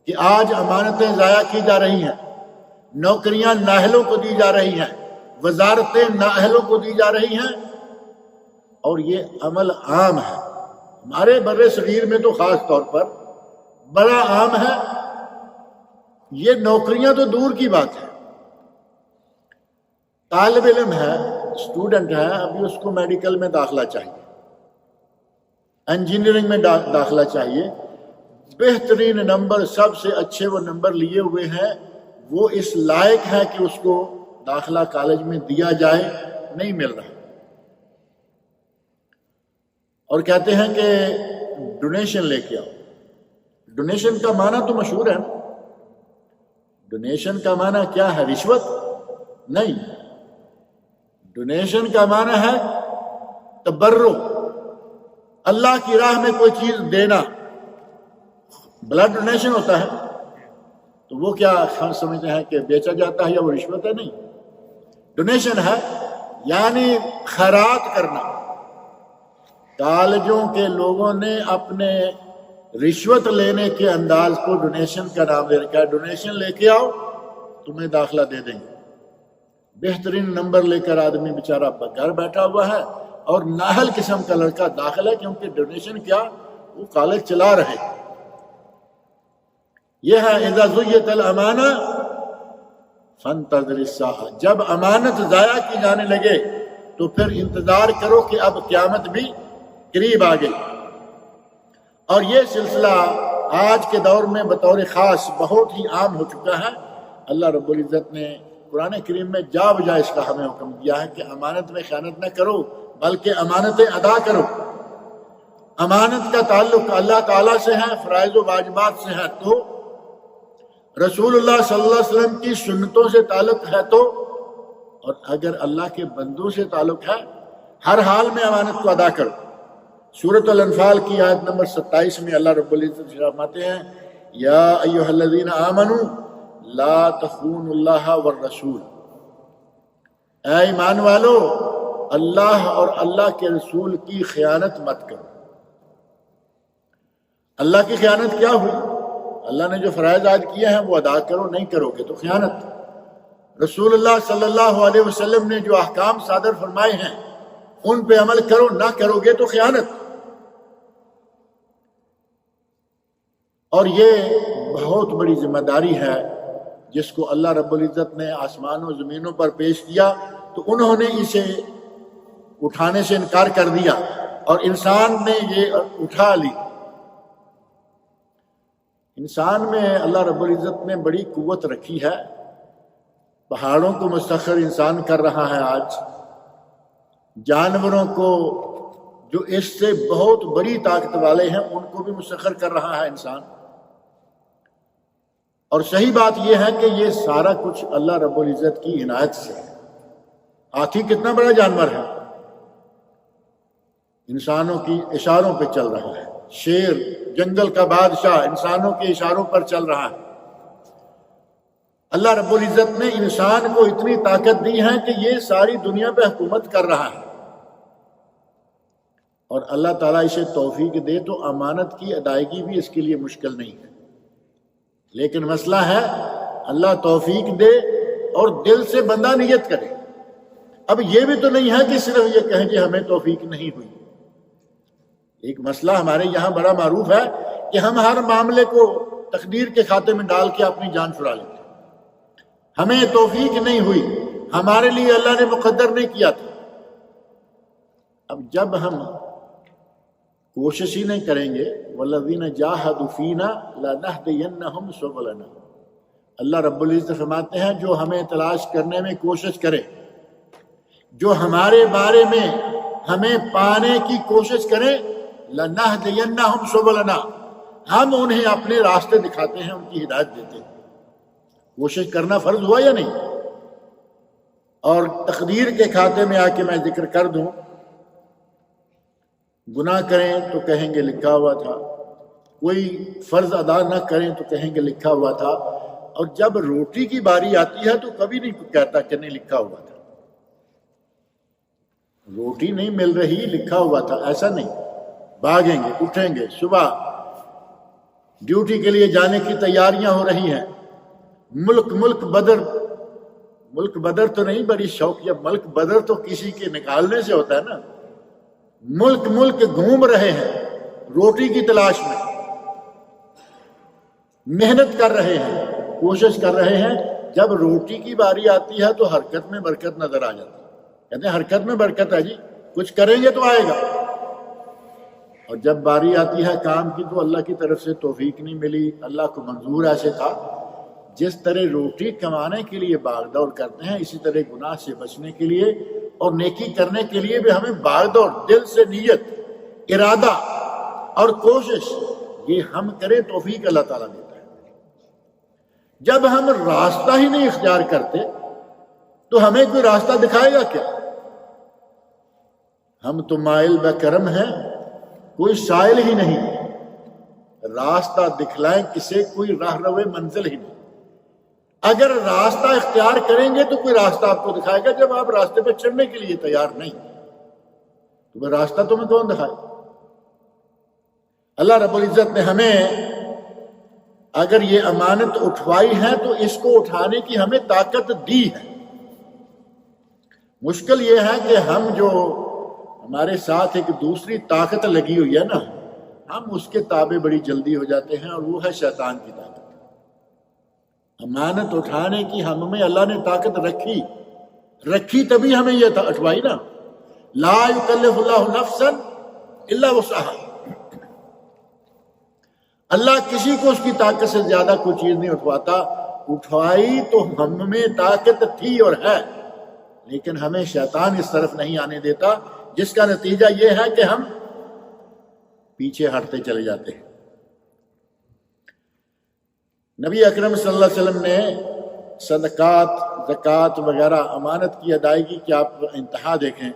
کہ آج امانتیں ضائع کی جا رہی ہیں، نوکریاں نااہلوں کو دی جا رہی ہیں، وزارتیں نااہلوں کو دی جا رہی ہیں، اور یہ عمل عام ہے ہمارے بر صغیر میں تو خاص طور پر بڑا عام ہے۔ یہ نوکریاں تو دور کی بات ہے۔ طالب علم ہے، اسٹوڈنٹ ہے، ابھی اس کو میڈیکل میں داخلہ چاہیے، انجینئرنگ میں داخلہ چاہیے، بہترین نمبر، سب سے اچھے وہ نمبر لیے ہوئے ہیں، وہ اس لائق ہے کہ اس کو داخلہ کالج میں دیا جائے، نہیں مل رہا، اور کہتے ہیں کہ ڈونیشن لے کے آؤ۔ ڈونیشن کا معنی تو مشہور ہے نا، ڈونیشن کا معنی کیا ہے؟ رشوت نہیں، ڈونیشن کا معنی ہے تبرع، اللہ کی راہ میں کوئی چیز دینا۔ بلڈ ڈونیشن ہوتا ہے تو وہ کیا ہم سمجھتے ہیں کہ بیچا جاتا ہے یا وہ رشوت ہے؟ نہیں، ڈونیشن ہے یعنی خیرات کرنا۔ کالجوں کے لوگوں نے اپنے رشوت لینے کے انداز کو ڈونیشن کا نام دے رکھا ہے۔ ڈونیشن لے کے آؤ، تمہیں داخلہ دے دیں گے۔ بہترین نمبر لے کر آدمی بیچارہ گھر بیٹھا ہوا ہے اور نااہل قسم کا لڑکا داخل ہے، کیونکہ ڈونیشن کیا، وہ کالج چلا رہے۔ یہ ہے اذا ضیعت الامانہ فانتظر الساعہ، جب امانت ضائع کی جانے لگے تو پھر انتظار کرو کہ اب قیامت بھی قریب آ گئی۔ اور یہ سلسلہ آج کے دور میں بطور خاص بہت ہی عام ہو چکا ہے۔ اللہ رب العزت نے قرآن کریم میں جا بجا اس کا ہمیں حکم دیا ہے کہ امانت میں خیانت نہ کرو، بلکہ امانتیں ادا کرو۔ امانت کا تعلق اللہ تعالیٰ سے ہے، فرائض و واجبات سے ہے تو، رسول اللہ صلی اللہ علیہ وسلم کی سنتوں سے تعلق ہے تو، اور اگر اللہ کے بندوں سے تعلق ہے، ہر حال میں امانت کو ادا کرو۔ سورۃ الانفال کی آیت نمبر 27 میں اللہ رب العزت فرماتے ہیں یا ایھا الذین آمنوا لا تخونوا اللہ والرسول، اے ایمان والو اللہ اور اللہ کے رسول کی خیانت مت کرو۔ اللہ کی خیانت کیا ہوئی؟ اللہ نے جو فرائض عائد کیے ہیں وہ ادا کرو، نہیں کرو گے تو خیانت۔ رسول اللہ صلی اللہ علیہ وسلم نے جو احکام صادر فرمائے ہیں ان پہ عمل کرو، نہ کرو گے تو خیانت۔ اور یہ بہت بڑی ذمہ داری ہے جس کو اللہ رب العزت نے آسمان و زمینوں پر پیش کیا، تو انہوں نے اسے اٹھانے سے انکار کر دیا اور انسان نے یہ اٹھا لی۔ انسان میں اللہ رب العزت نے بڑی قوت رکھی ہے، پہاڑوں کو مسخر انسان کر رہا ہے آج، جانوروں کو جو اس سے بہت بڑی طاقت والے ہیں ان کو بھی مسخر کر رہا ہے انسان. اور صحیح بات یہ ہے کہ یہ سارا کچھ اللہ رب العزت کی عنایت سے ہے. ہاتھی کتنا بڑا جانور ہے، انسانوں کی اشاروں پہ چل رہا ہے. شیر جنگل کا بادشاہ انسانوں کے اشاروں پر چل رہا ہے. اللہ رب العزت نے انسان کو اتنی طاقت دی ہے کہ یہ ساری دنیا پہ حکومت کر رہا ہے. اور اللہ تعالیٰ اسے توفیق دے تو امانت کی ادائیگی بھی اس کے لیے مشکل نہیں ہے. لیکن مسئلہ ہے اللہ توفیق دے اور دل سے بندہ نیت کرے. اب یہ بھی تو نہیں ہے کہ صرف یہ کہیں کہ ہمیں توفیق نہیں ہوئی. ایک مسئلہ ہمارے یہاں بڑا معروف ہے کہ ہم ہر معاملے کو تقدیر کے کھاتے میں ڈال کے اپنی جان چھڑا لیتے ہیں. ہمیں توفیق نہیں ہوئی، ہمارے لیے اللہ نے مقدر نہیں کیا تھا. اب جب ہم کوشش ہی نہیں کریں گے، وَالَّذِينَ جَاهَدُوا فِينَا لَنَهْدِيَنَّهُمْ سُبُلَنَا، اللہ رب العزت فرماتے ہیں جو ہمیں تلاش کرنے میں کوشش کرے، جو ہمارے بارے میں ہمیں پانے کی کوشش کرے، لَنَهْدِيَنَّهُمْ سُبُلَنَا، ہم انہیں اپنے راستے دکھاتے ہیں، ان کی ہدایت دیتے ہیں. کوشش کرنا فرض ہوا یا نہیں؟ اور تقدیر کے کھاتے میں آ کے میں ذکر کر دوں، گناہ کریں تو کہیں گے لکھا ہوا تھا، کوئی فرض ادا نہ کریں تو کہیں گے لکھا ہوا تھا، اور جب روٹی کی باری آتی ہے تو کبھی نہیں کہتا کہ نہیں لکھا ہوا تھا. روٹی نہیں مل رہی، لکھا ہوا تھا، ایسا نہیں. بھاگیں گے، اٹھیں گے، صبح ڈیوٹی کے لیے جانے کی تیاریاں ہو رہی ہیں. ملک بدر تو نہیں بڑی شوقیہ، ملک بدر تو کسی کے نکالنے سے ہوتا ہے نا. ملک گھوم رہے ہیں روٹی کی تلاش میں، محنت کر رہے ہیں، کوشش کر رہے ہیں. جب روٹی کی باری آتی ہے تو حرکت میں برکت نظر آ جاتی ہے. کہتے ہیں حرکت میں برکت ہے جی، کچھ کریں گے تو آئے گا. اور جب باری آتی ہے کام کی تو اللہ کی طرف سے توفیق نہیں ملی. اللہ کو منظور ایسے تھا جس طرح روٹی کمانے کے لیے باغ دوڑ کرتے ہیں، اسی طرح گناہ سے بچنے کے لیے اور نیکی کرنے کے لیے بھی ہمیں باغ دوڑ، دل سے نیت، ارادہ اور کوشش یہ ہم کریں، توفیق اللہ تعالیٰ دیتا ہے. جب ہم راستہ ہی نہیں اختیار کرتے تو ہمیں کوئی راستہ دکھائے گا کیا؟ ہم تو مائل بکرم ہیں، کوئی سائل ہی نہیں. راستہ دکھلائیں کسے، کوئی راہ روے منزل ہی نہیں. اگر راستہ اختیار کریں گے تو کوئی راستہ آپ کو دکھائے گا. جب آپ راستے پہ چڑھنے کے لیے تیار نہیں تو وہ راستہ تمہیں کون دکھائے؟ اللہ رب العزت نے ہمیں اگر یہ امانت اٹھوائی ہے تو اس کو اٹھانے کی ہمیں طاقت دی ہے. مشکل یہ ہے کہ ہم جو ہمارے ساتھ ایک دوسری طاقت لگی ہوئی ہے نا، ہم اس کے تابع بڑی جلدی ہو جاتے ہیں، اور وہ ہے شیطان کی طاقت. امانت اٹھانے کی ہم میں اللہ نے طاقت رکھی تبھی ہمیں یہ اٹھوائی نا. لا یکلف اللہ نفسا الا وسعها، اللہ کسی کو اس کی طاقت سے زیادہ کوئی چیز نہیں اٹھواتا. اٹھوائی تو ہم میں طاقت تھی اور ہے، لیکن ہمیں شیطان اس طرف نہیں آنے دیتا، جس کا نتیجہ یہ ہے کہ ہم پیچھے ہٹتے چلے جاتے ہیں. نبی اکرم صلی اللہ علیہ وسلم نے صدقات، زکوٰۃ وغیرہ امانت کی ادائیگی کی آپ انتہا دیکھیں.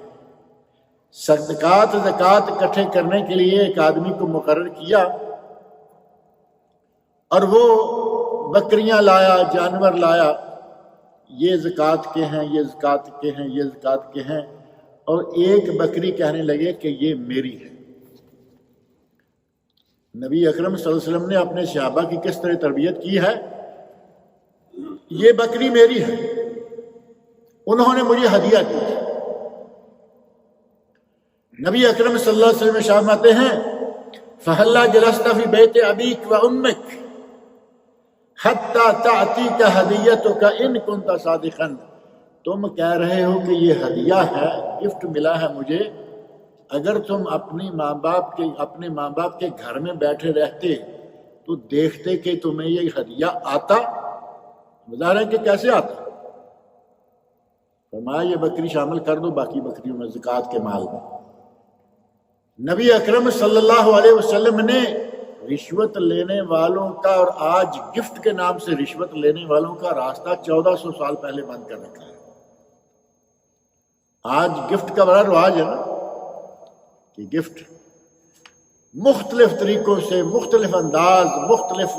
صدقات زکوٰۃ اکٹھے کرنے کے لیے ایک آدمی کو مقرر کیا، اور وہ بکریاں لایا، جانور لایا، یہ زکوٰۃ کے ہیں، یہ زکوٰۃ کے ہیں، یہ زکوٰۃ کے ہیں. اور ایک بکری کہنے لگے کہ یہ میری ہے. نبی اکرم صلی اللہ علیہ وسلم نے اپنے صحابہ کی کس طرح تربیت کی ہے. یہ بکری میری ہے، انہوں نے مجھے ہدیہ دی. نبی اکرم صلی اللہ علیہ وسلم ارشاد فرماتے ہیں فَهَلَّا جَلَسْتَ فِي بَيْتِ أَبِيكَ وَأُمِّكَ حَتَّى تَأْتِيكَ هَدِيَّتُكَ إِن كُنتَ صَادِقًا. تم کہہ رہے ہو کہ یہ ہدیہ ہے، گفٹ ملا ہے مجھے. اگر تم اپنے ماں باپ کے گھر میں بیٹھے رہتے تو دیکھتے کہ تمہیں یہ ہدیہ آتا. بتا رہے ہیں کہ کیسے آتا. فرمایا یہ بکری شامل کر دو باقی بکریوں میں زکوٰۃ کے مال میں۔ نبی اکرم صلی اللہ علیہ وسلم نے رشوت لینے والوں کا اور آج گفٹ کے نام سے رشوت لینے والوں کا راستہ 1400 سال پہلے بند کر رکھا ہے۔ آج گفٹ کا بڑا رواج ہے نا، کہ گفٹ مختلف طریقوں سے، مختلف انداز، مختلف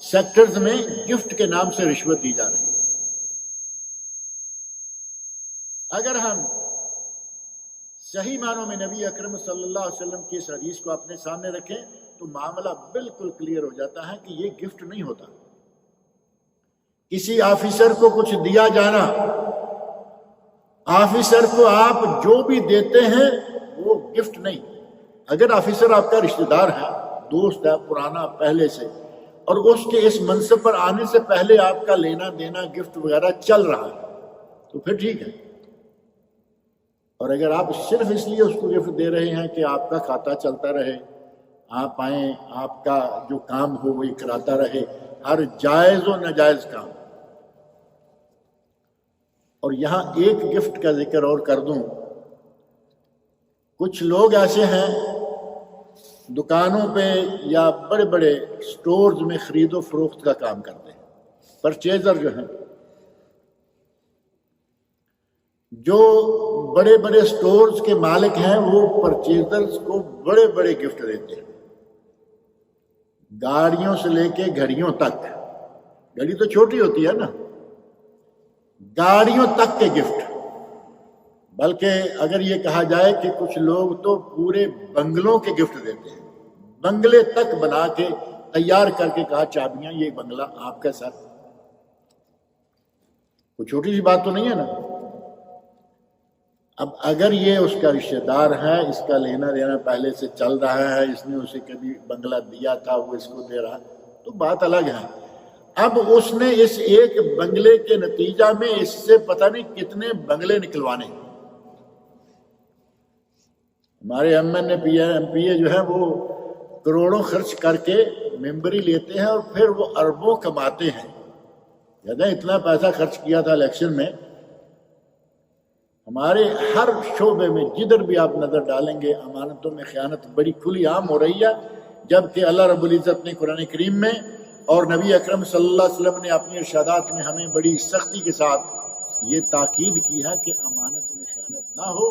سیکٹرز میں گفٹ کے نام سے رشوت دی جا رہی ہے۔ اگر ہم صحیح معنوں میں نبی اکرم صلی اللہ علیہ وسلم کی اس حدیث کو اپنے سامنے رکھیں تو معاملہ بالکل کلیئر ہو جاتا ہے کہ یہ گفٹ نہیں ہوتا۔ کسی آفیسر کو کچھ دیا جانا، آفیسر کو آپ جو بھی دیتے ہیں وہ گفٹ نہیں۔ اگر آفیسر آپ کا رشتہ دار ہے، دوست ہے پرانا پہلے سے، اور اس کے اس منصب پر آنے سے پہلے آپ کا لینا دینا گفٹ وغیرہ چل رہا ہے تو پھر ٹھیک ہے۔ اور اگر آپ صرف اس لیے اس کو گفٹ دے رہے ہیں کہ آپ کا کھاتا چلتا رہے، آپ آئیں، آپ کا جو کام ہو وہی کراتا رہے، ہر جائز و ناجائز کام۔ اور یہاں ایک گفٹ کا ذکر اور کر دوں، کچھ لوگ ایسے ہیں دکانوں پہ یا بڑے بڑے سٹورز میں خرید و فروخت کا کام کرتے ہیں، پرچیزر جو ہیں، جو بڑے بڑے سٹورز کے مالک ہیں وہ پرچیزرز کو بڑے بڑے گفٹ دیتے ہیں، گاڑیوں سے لے کے گھڑیوں تک۔ گھڑی تو چھوٹی ہوتی ہے نا، گاڑیوں تک کے گفٹ۔ بلکہ اگر یہ کہا جائے کہ کچھ لوگ تو پورے بنگلوں کے گفٹ دیتے ہیں، بنگلے تک بنا کے تیار کر کے کہا چابیاں یہ بنگلہ آپ کا ساتھ۔ کوئی چھوٹی سی بات تو نہیں ہے نا۔ اب اگر یہ اس کا رشتہ دار ہے، اس کا لینا دینا پہلے سے چل رہا ہے، اس نے اسے کبھی بنگلہ دیا تھا وہ اس کو دے رہا تو بات الگ ہے۔ اب اس نے اس ایک بنگلے کے نتیجہ میں اس سے پتہ نہیں کتنے بنگلے نکلوانے۔ ہمارے ایم پی اے جو ہے وہ کروڑوں خرچ کر کے ممبری لیتے ہیں اور پھر وہ اربوں کماتے ہیں۔ کہتے ہیں اتنا پیسہ خرچ کیا تھا الیکشن میں۔ ہمارے ہر شعبے میں جدھر بھی آپ نظر ڈالیں گے امانتوں میں خیانت بڑی کھلی عام ہو رہی ہے، جبکہ اللہ رب العزت نے قرآن کریم میں اور نبی اکرم صلی اللہ علیہ وسلم نے اپنی ارشادات میں ہمیں بڑی سختی کے ساتھ یہ تاکید کی ہے کہ امانت میں خیانت نہ ہو،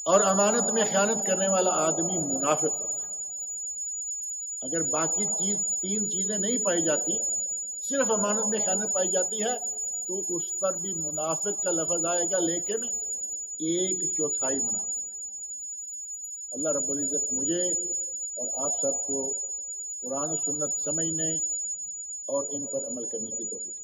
اور امانت میں خیانت کرنے والا آدمی منافق ہوتا ہے۔ اگر باقی تین چیزیں نہیں پائی جاتی، صرف امانت میں خیانت پائی جاتی ہے تو اس پر بھی منافق کا لفظ آئے گا، لیکن 1/4 منافق۔ اللہ رب العزت مجھے اور آپ سب کو قرآن و سنت سمجھنے اور ان پر عمل کرنے کی توفیق۔